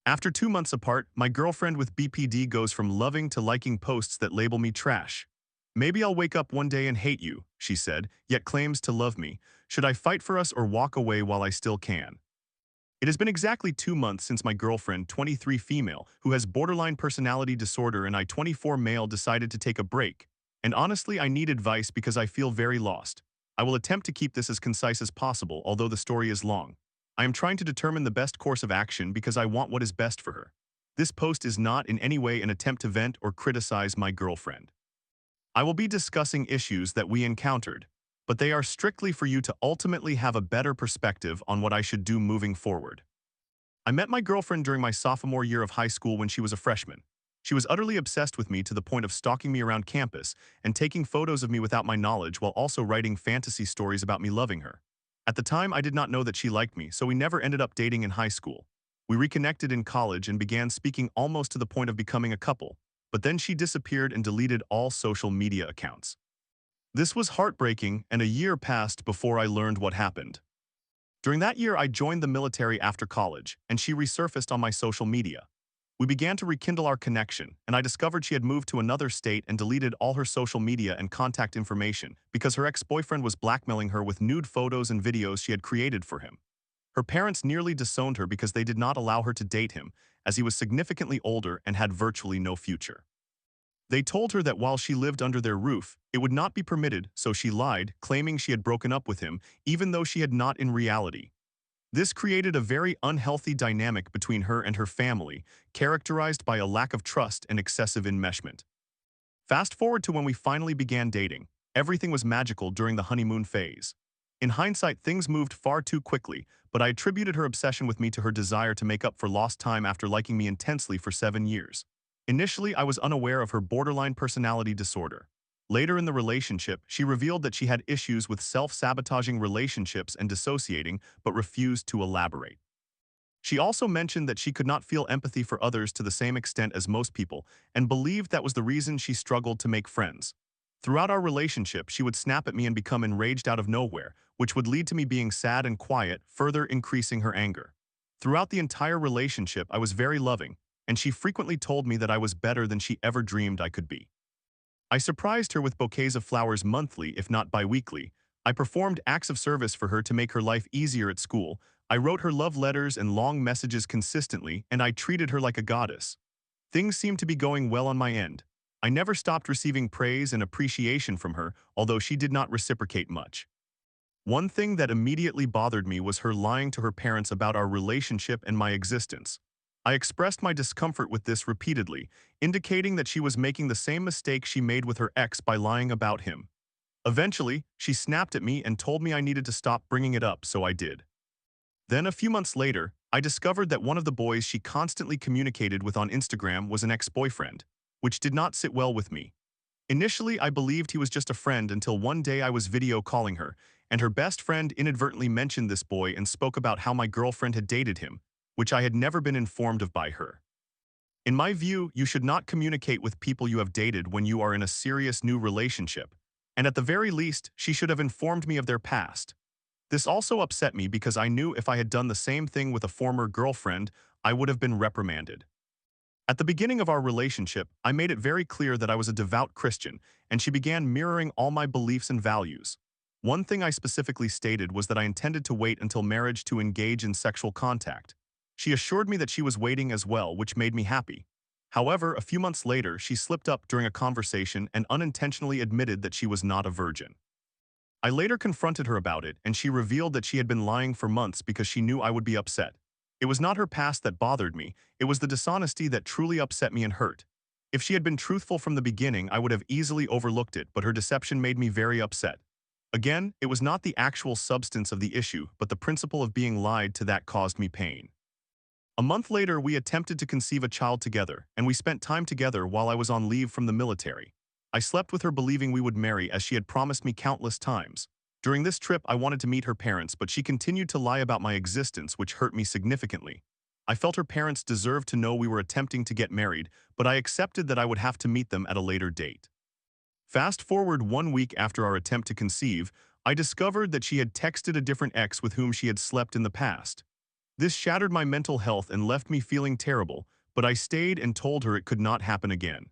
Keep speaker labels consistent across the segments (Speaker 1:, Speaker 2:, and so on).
Speaker 1: After 2 months apart, my girlfriend with BPD goes from loving to liking posts that label me trash. Maybe I'll wake up one day and hate you, she said, yet claims to love me. Should I fight for us or walk away while I still can? It has been exactly 2 months since my girlfriend, 23 female, who has borderline personality disorder, and I, 24 male, decided to take a break. And honestly, I need advice because I feel very lost. I will attempt to keep this as concise as possible, although the story is long. I am trying to determine the best course of action because I want what is best for her. This post is not in any way an attempt to vent or criticize my girlfriend. I will be discussing issues that we encountered, but they are strictly for you to ultimately have a better perspective on what I should do moving forward. I met my girlfriend during my sophomore year of high school when she was a freshman. She was utterly obsessed with me to the point of stalking me around campus and taking photos of me without my knowledge while also writing fantasy stories about me loving her. At the time, I did not know that she liked me, so we never ended up dating in high school. We reconnected in college and began speaking almost to the point of becoming a couple, but then she disappeared and deleted all social media accounts. This was heartbreaking, and a year passed before I learned what happened. During that year, I joined the military after college, and she resurfaced on my social media. We began to rekindle our connection, and I discovered she had moved to another state and deleted all her social media and contact information because her ex-boyfriend was blackmailing her with nude photos and videos she had created for him. Her parents nearly disowned her because they did not allow her to date him, as he was significantly older and had virtually no future. They told her that while she lived under their roof, it would not be permitted, so she lied, claiming she had broken up with him, even though she had not in reality. This created a very unhealthy dynamic between her and her family, characterized by a lack of trust and excessive enmeshment. Fast forward to when we finally began dating. Everything was magical during the honeymoon phase. In hindsight, things moved far too quickly, but I attributed her obsession with me to her desire to make up for lost time after liking me intensely for 7 years. Initially, I was unaware of her borderline personality disorder. Later in the relationship, she revealed that she had issues with self-sabotaging relationships and dissociating, but refused to elaborate. She also mentioned that she could not feel empathy for others to the same extent as most people, and believed that was the reason she struggled to make friends. Throughout our relationship, she would snap at me and become enraged out of nowhere, which would lead to me being sad and quiet, further increasing her anger. Throughout the entire relationship, I was very loving, and she frequently told me that I was better than she ever dreamed I could be. I surprised her with bouquets of flowers monthly, if not bi-weekly. I performed acts of service for her to make her life easier at school. I wrote her love letters and long messages consistently, and I treated her like a goddess. Things seemed to be going well on my end. I never stopped receiving praise and appreciation from her, although she did not reciprocate much. One thing that immediately bothered me was her lying to her parents about our relationship and my existence. I expressed my discomfort with this repeatedly, indicating that she was making the same mistake she made with her ex by lying about him. Eventually, she snapped at me and told me I needed to stop bringing it up, so I did. Then, a few months later, I discovered that one of the boys she constantly communicated with on Instagram was an ex-boyfriend, which did not sit well with me. Initially, I believed he was just a friend until one day I was video calling her, and her best friend inadvertently mentioned this boy and spoke about how my girlfriend had dated him, which I had never been informed of by her. In my view, you should not communicate with people you have dated when you are in a serious new relationship, and at the very least, she should have informed me of their past. This also upset me because I knew if I had done the same thing with a former girlfriend, I would have been reprimanded. At the beginning of our relationship, I made it very clear that I was a devout Christian, and she began mirroring all my beliefs and values. One thing I specifically stated was that I intended to wait until marriage to engage in sexual contact. She assured me that she was waiting as well, which made me happy. However, a few months later, she slipped up during a conversation and unintentionally admitted that she was not a virgin. I later confronted her about it, and she revealed that she had been lying for months because she knew I would be upset. It was not her past that bothered me, it was the dishonesty that truly upset me and hurt. If she had been truthful from the beginning, I would have easily overlooked it, but her deception made me very upset. Again, it was not the actual substance of the issue, but the principle of being lied to that caused me pain. A month later, we attempted to conceive a child together, and we spent time together while I was on leave from the military. I slept with her believing we would marry as she had promised me countless times. During this trip, I wanted to meet her parents, but she continued to lie about my existence, which hurt me significantly. I felt her parents deserved to know we were attempting to get married, but I accepted that I would have to meet them at a later date. Fast forward 1 week after our attempt to conceive, I discovered that she had texted a different ex with whom she had slept in the past. This shattered my mental health and left me feeling terrible, but I stayed and told her it could not happen again.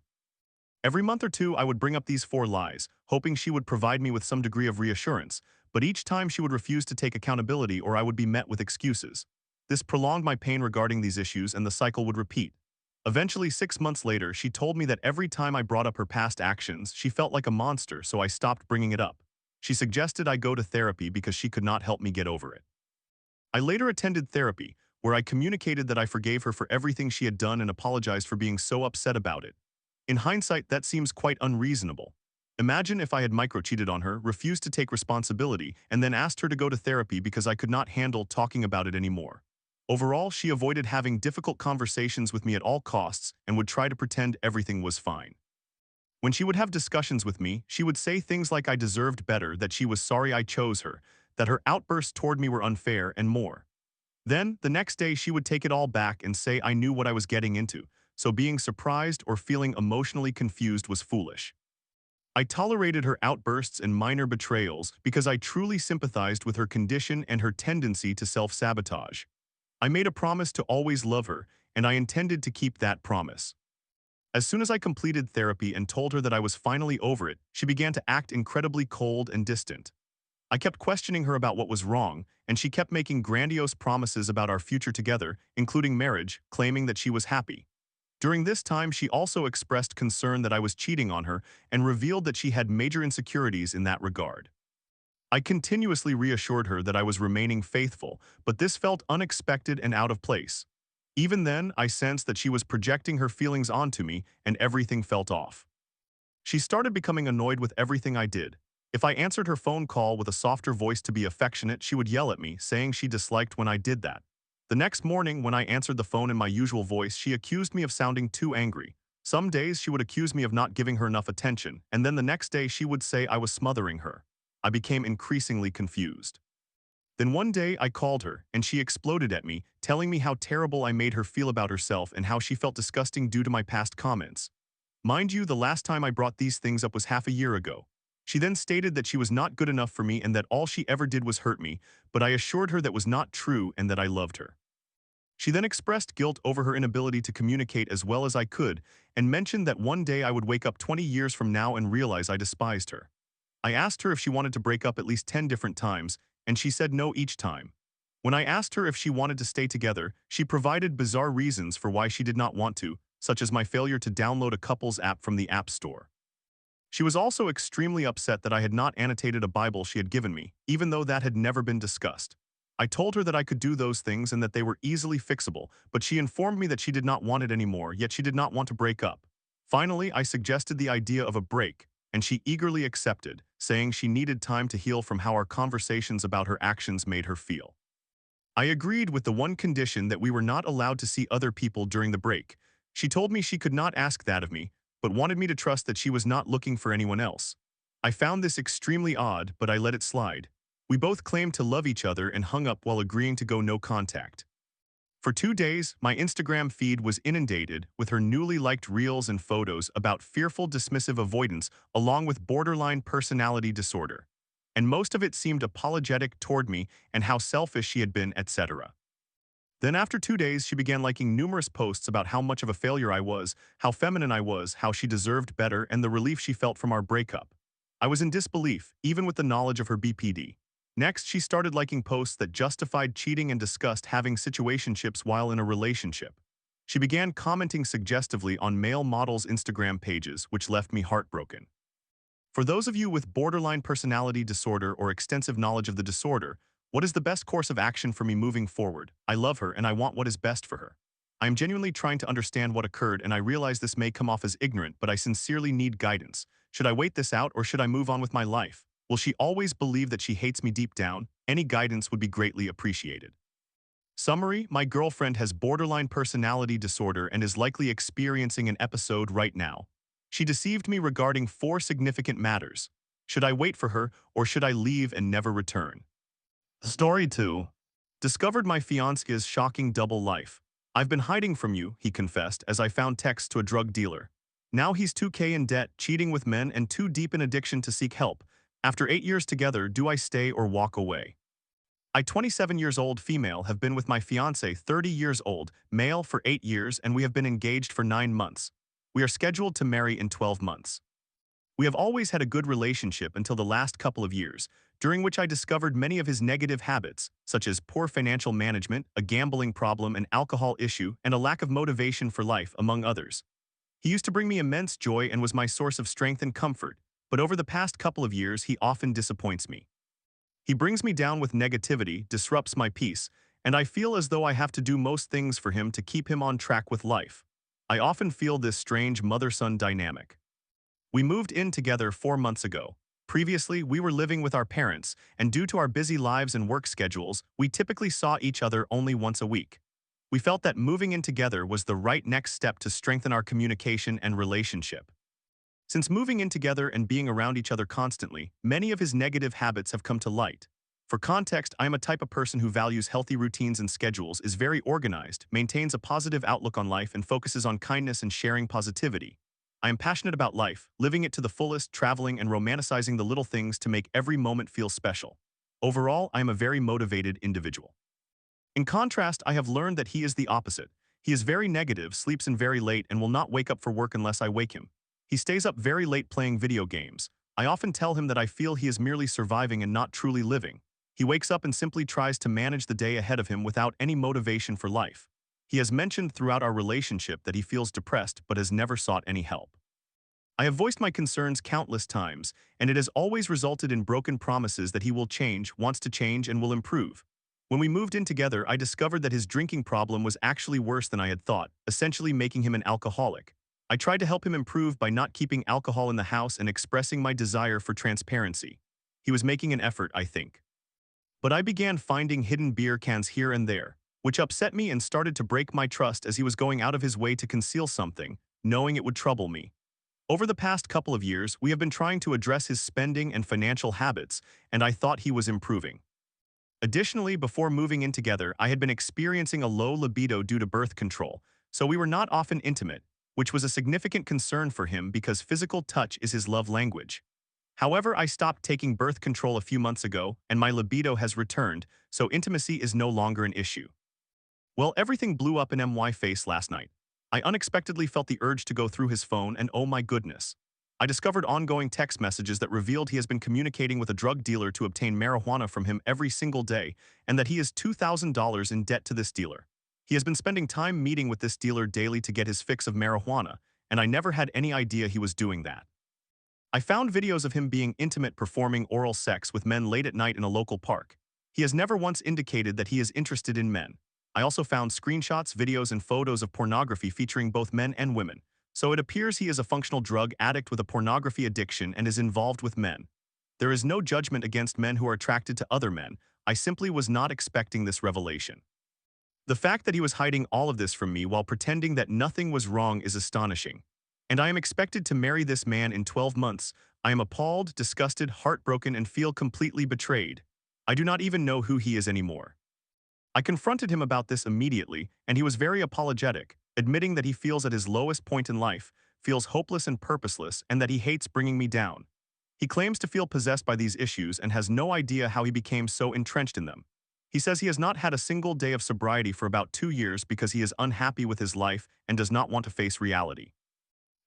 Speaker 1: Every month or two, I would bring up these 4 lies, hoping she would provide me with some degree of reassurance, but each time she would refuse to take accountability or I would be met with excuses. This prolonged my pain regarding these issues and the cycle would repeat. Eventually, 6 months later, she told me that every time I brought up her past actions, she felt like a monster, so I stopped bringing it up. She suggested I go to therapy because she could not help me get over it. I later attended therapy, where I communicated that I forgave her for everything she had done and apologized for being so upset about it. In hindsight, that seems quite unreasonable. Imagine if I had micro-cheated on her, refused to take responsibility, and then asked her to go to therapy because I could not handle talking about it anymore. Overall, she avoided having difficult conversations with me at all costs and would try to pretend everything was fine. When she would have discussions with me, she would say things like I deserved better, that she was sorry I chose her, that her outbursts toward me were unfair, and more. Then, the next day, she would take it all back and say I knew what I was getting into, so being surprised or feeling emotionally confused was foolish. I tolerated her outbursts and minor betrayals because I truly sympathized with her condition and her tendency to self-sabotage. I made a promise to always love her, and I intended to keep that promise. As soon as I completed therapy and told her that I was finally over it, she began to act incredibly cold and distant. I kept questioning her about what was wrong, and she kept making grandiose promises about our future together, including marriage, claiming that she was happy. During this time, she also expressed concern that I was cheating on her and revealed that she had major insecurities in that regard. I continuously reassured her that I was remaining faithful, but this felt unexpected and out of place. Even then, I sensed that she was projecting her feelings onto me and everything felt off. She started becoming annoyed with everything I did. If I answered her phone call with a softer voice to be affectionate, she would yell at me, saying she disliked when I did that. The next morning, when I answered the phone in my usual voice, she accused me of sounding too angry. Some days she would accuse me of not giving her enough attention, and then the next day she would say I was smothering her. I became increasingly confused. Then one day I called her, and she exploded at me, telling me how terrible I made her feel about herself and how she felt disgusting due to my past comments. Mind you, the last time I brought these things up was half a year ago. She then stated that she was not good enough for me and that all she ever did was hurt me, but I assured her that was not true and that I loved her. She then expressed guilt over her inability to communicate as well as I could and mentioned that one day I would wake up 20 years from now and realize I despised her. I asked her if she wanted to break up at least 10 different times, and she said no each time. When I asked her if she wanted to stay together, she provided bizarre reasons for why she did not want to, such as my failure to download a couples app from the App Store. She was also extremely upset that I had not annotated a Bible she had given me, even though that had never been discussed. I told her that I could do those things and that they were easily fixable, but she informed me that she did not want it anymore, yet she did not want to break up. Finally, I suggested the idea of a break, and she eagerly accepted, saying she needed time to heal from how our conversations about her actions made her feel. I agreed with the one condition that we were not allowed to see other people during the break. She told me she could not ask that of me, but wanted me to trust that she was not looking for anyone else. I found this extremely odd, but I let it slide. We both claimed to love each other and hung up while agreeing to go no contact. For 2 days, my Instagram feed was inundated with her newly liked reels and photos about fearful dismissive avoidance along with borderline personality disorder. And most of it seemed apologetic toward me and how selfish she had been, etc. Then after 2 days, she began liking numerous posts about how much of a failure I was, how feminine I was, how she deserved better, and the relief she felt from our breakup. I was in disbelief, even with the knowledge of her BPD. Next, she started liking posts that justified cheating and discussed having situationships while in a relationship. She began commenting suggestively on male models' Instagram pages, which left me heartbroken. For those of you with borderline personality disorder or extensive knowledge of the disorder, what is the best course of action for me moving forward? I love her and I want what is best for her. I am genuinely trying to understand what occurred and I realize this may come off as ignorant, but I sincerely need guidance. Should I wait this out or should I move on with my life? Will she always believe that she hates me deep down? Any guidance would be greatly appreciated. Summary: my girlfriend has borderline personality disorder and is likely experiencing an episode right now. She deceived me regarding 4 significant matters. Should I wait for her or should I leave and never return? Story 2. Discovered my fiancé's shocking double life. I've been hiding from you, he confessed, as I found texts to a drug dealer. Now he's 2K in debt, cheating with men, and too deep in addiction to seek help. After 8 years together, do I stay or walk away? I, 27 years old female, have been with my fiancé, 30 years old male, for 8 years, and we have been engaged for 9 months. We are scheduled to marry in 12 months. We have always had a good relationship until the last couple of years, during which I discovered many of his negative habits, such as poor financial management, a gambling problem, an alcohol issue, and a lack of motivation for life, among others. He used to bring me immense joy and was my source of strength and comfort, but over the past couple of years he often disappoints me. He brings me down with negativity, disrupts my peace, and I feel as though I have to do most things for him to keep him on track with life. I often feel this strange mother-son dynamic. We moved in together 4 months ago. Previously, we were living with our parents, and due to our busy lives and work schedules, we typically saw each other only once a week. We felt that moving in together was the right next step to strengthen our communication and relationship. Since moving in together and being around each other constantly, many of his negative habits have come to light. For context, I am a type of person who values healthy routines and schedules, is very organized, maintains a positive outlook on life, and focuses on kindness and sharing positivity. I am passionate about life, living it to the fullest, traveling and romanticizing the little things to make every moment feel special. Overall, I am a very motivated individual. In contrast, I have learned that he is the opposite. He is very negative, sleeps in very late, and will not wake up for work unless I wake him. He stays up very late playing video games. I often tell him that I feel he is merely surviving and not truly living. He wakes up and simply tries to manage the day ahead of him without any motivation for life. He has mentioned throughout our relationship that he feels depressed but has never sought any help. I have voiced my concerns countless times, and it has always resulted in broken promises that he will change, wants to change, and will improve. When we moved in together, I discovered that his drinking problem was actually worse than I had thought, essentially making him an alcoholic. I tried to help him improve by not keeping alcohol in the house and expressing my desire for transparency. He was making an effort, I think. But I began finding hidden beer cans here and there, which upset me and started to break my trust as he was going out of his way to conceal something, knowing it would trouble me. Over the past couple of years, we have been trying to address his spending and financial habits, and I thought he was improving. Additionally, before moving in together, I had been experiencing a low libido due to birth control, so we were not often intimate, which was a significant concern for him because physical touch is his love language. However, I stopped taking birth control a few months ago, and my libido has returned, so intimacy is no longer an issue. Well, everything blew up in my face last night. I unexpectedly felt the urge to go through his phone, and oh my goodness. I discovered ongoing text messages that revealed he has been communicating with a drug dealer to obtain marijuana from him every single day, and that he is $2,000 in debt to this dealer. He has been spending time meeting with this dealer daily to get his fix of marijuana, and I never had any idea he was doing that. I found videos of him being intimate, performing oral sex with men late at night in a local park. He has never once indicated that he is interested in men. I also found screenshots, videos, and photos of pornography featuring both men and women, so it appears he is a functional drug addict with a pornography addiction and is involved with men. There is no judgment against men who are attracted to other men. I simply was not expecting this revelation. The fact that he was hiding all of this from me while pretending that nothing was wrong is astonishing. And I am expected to marry this man in 12 months. I am appalled, disgusted, heartbroken, and feel completely betrayed. I do not even know who he is anymore. I confronted him about this immediately, and he was very apologetic, admitting that he feels at his lowest point in life, feels hopeless and purposeless, and that he hates bringing me down. He claims to feel possessed by these issues and has no idea how he became so entrenched in them. He says he has not had a single day of sobriety for about 2 years because he is unhappy with his life and does not want to face reality.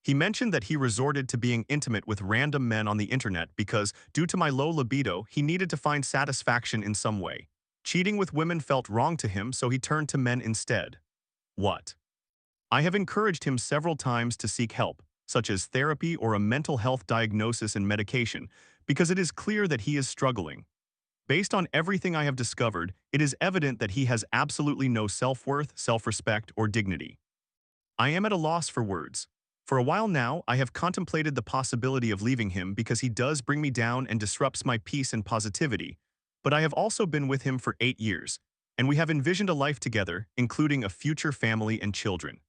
Speaker 1: He mentioned that he resorted to being intimate with random men on the internet because, due to my low libido, he needed to find satisfaction in some way. Cheating with women felt wrong to him, so he turned to men instead. What? I have encouraged him several times to seek help, such as therapy or a mental health diagnosis and medication, because it is clear that he is struggling. Based on everything I have discovered, it is evident that he has absolutely no self-worth, self-respect, or dignity. I am at a loss for words. For a while now, I have contemplated the possibility of leaving him because he does bring me down and disrupts my peace and positivity, but I have also been with him for 8 years, and we have envisioned a life together, including a future family and children.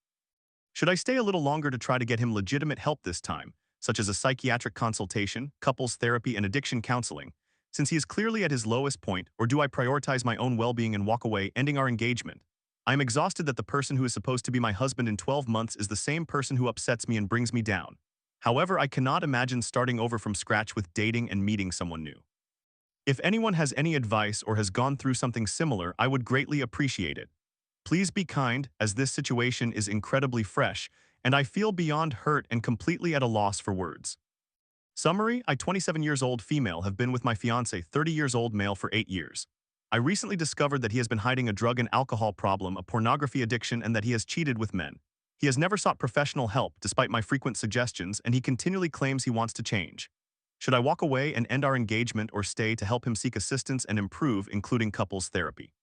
Speaker 1: Should I stay a little longer to try to get him legitimate help this time, such as a psychiatric consultation, couples therapy, and addiction counseling, since he is clearly at his lowest point, or do I prioritize my own well-being and walk away, ending our engagement? I am exhausted that the person who is supposed to be my husband in 12 months is the same person who upsets me and brings me down. However, I cannot imagine starting over from scratch with dating and meeting someone new. If anyone has any advice or has gone through something similar, I would greatly appreciate it. Please be kind, as this situation is incredibly fresh, and I feel beyond hurt and completely at a loss for words. Summary: I, 27 years old female, have been with my fiancé, 30 years old male, for 8 years. I recently discovered that he has been hiding a drug and alcohol problem, a pornography addiction, and that he has cheated with men. He has never sought professional help despite my frequent suggestions, and he continually claims he wants to change. Should I walk away and end our engagement or stay to help him seek assistance and improve, including couples therapy?